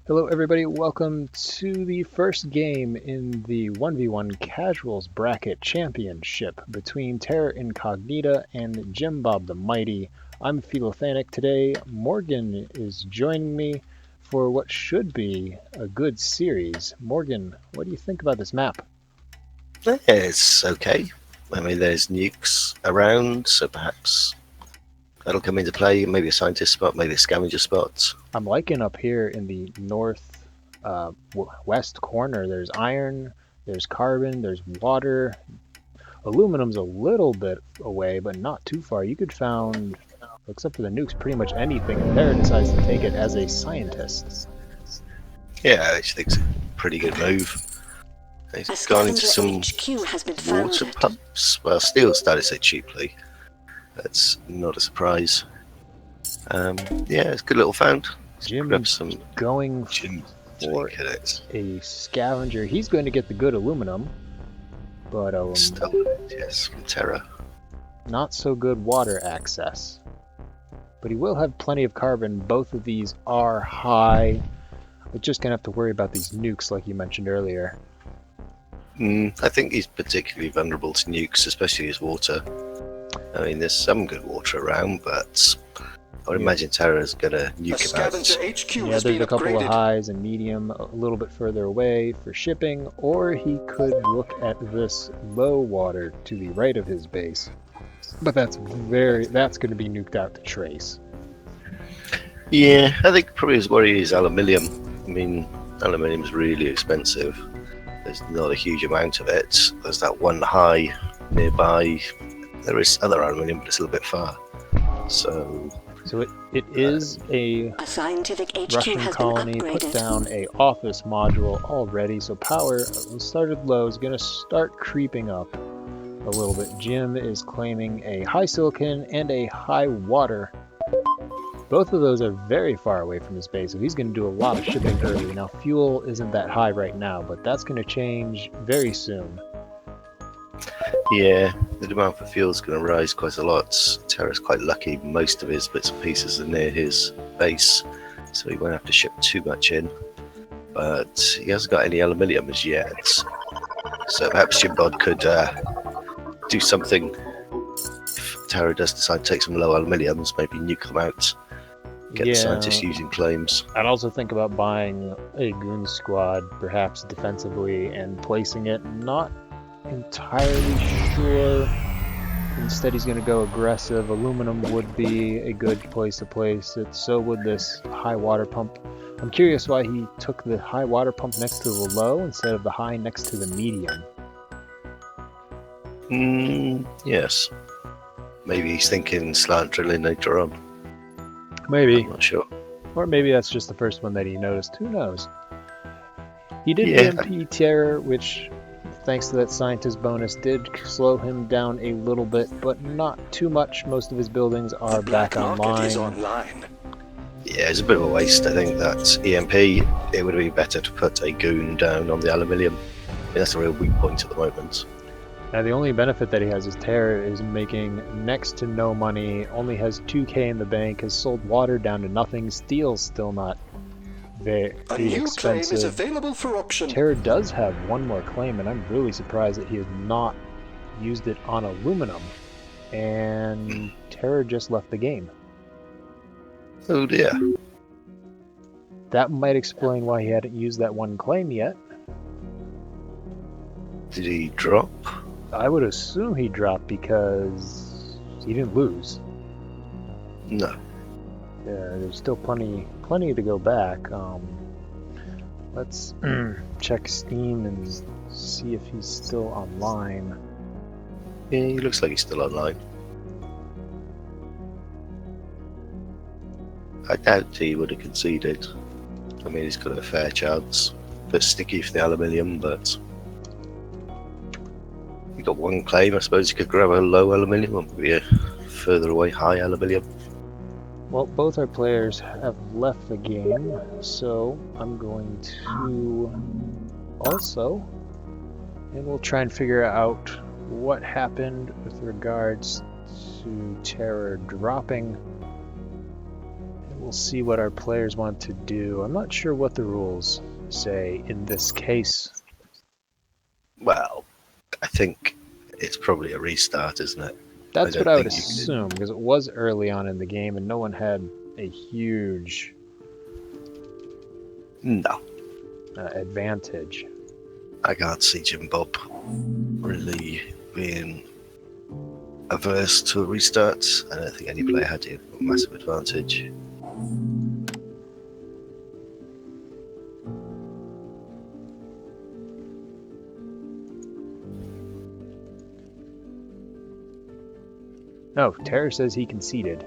Hello, everybody. Welcome to the first game in the 1v1 Casuals Bracket Championship between Terra Incognita and Jim Bob the Mighty. I'm Philothanic. Today, Morgan is joining me for what should be a good series. Morgan, what do you think about this map? It's okay. I mean, there's nukes around, so perhaps that'll come into play. Maybe a scientist spot, maybe a scavenger spot. I'm liking up here in the north west corner. There's iron, there's carbon, there's water. Aluminum's a little bit away, but not too far. You could found, except for the nukes, pretty much anything, and Terra decides to take it as a scientist. Yeah, I actually think it's a pretty good move. He's gone into some water pumps. Well, steel started so cheaply. That's not a surprise. Yeah, it's a good little found. Jim Grab some going for a scavenger. He's going to get the good aluminum, but yes, from Terra. Not so good water access. But he will have plenty of carbon. Both of these are high. We're just going to have to worry about these nukes like you mentioned earlier. I think he's particularly vulnerable to nukes, especially his water. I mean, there's some good water around, but I would imagine Terra's going to nuke him out. Yeah, there's a couple of highs and medium a little bit further away for shipping, or he could look at this low water to the right of his base. But that's going to be nuked out to trace. Yeah, I think probably his worry is aluminium. I mean, aluminium's really expensive. There's not a huge amount of it. There's that one high nearby. There is other aluminium, but it's a little bit far. So it is a scientific HQ Russian colony put down a office module already. So power started low, is going to start creeping up a little bit. Jim is claiming a high silicon and a high water. Both of those are very far away from his base, so he's going to do a lot of shipping early. Now, fuel isn't that high right now, but that's going to change very soon. Yeah, the demand for fuel is going to rise quite a lot. Terra's quite lucky. Most of his bits and pieces are near his base, so he won't have to ship too much in. But he hasn't got any aluminium as yet. So perhaps Jimbod could do something. If Terra does decide to take some low aluminiums, maybe nuke them out. Get the scientists using claims. I'd also think about buying a goon squad, perhaps defensively, and placing it. Not entirely sure. Instead, he's going to go aggressive. Aluminum would be a good place to place it. So would this high water pump. I'm curious why he took the high water pump next to the low instead of the high next to the medium. Yes. Maybe he's thinking slant drilling later on. Maybe. I'm not sure. Or maybe that's just the first one that he noticed. Who knows? He did EMP Terror, which, thanks to that scientist bonus, did slow him down a little bit, but not too much. Most of his buildings are back online. Yeah, it's a bit of a waste. I think that EMP, it would be better to put a goon down on the aluminium. I mean, that's a real weak point at the moment. Now, the only benefit that he has is Terra is making next to no money, only has 2k in the bank, has sold water down to nothing, steel's still not very expensive. Claim is available for auction. Terra does have one more claim, and I'm really surprised that he has not used it on aluminum. And Terra just left the game. Oh dear. That might explain why he hadn't used that one claim yet. Did he drop? I would assume he dropped because he didn't lose. No. Yeah, there's still plenty to go back. Let's check Steam and see if he's still online. Yeah, he looks like he's still online. I doubt he would have conceded. I mean, he's got a fair chance. A bit sticky for the aluminium, but he got one claim. I suppose he could grab a low aluminium or maybe a further away high aluminium. Well, both our players have left the game, so I'm going to also, and we'll try and figure out what happened with regards to Terror dropping. we'll see what our players want to do. I'm not sure what the rules say in this case. Well, I think it's probably a restart, isn't it? That's what don't I would think you can- assume, because it was early on in the game and no one had a huge No, advantage. I can't see Jim Bob really being averse to a restart. I don't think any player had a massive advantage. No, Terror says he conceded.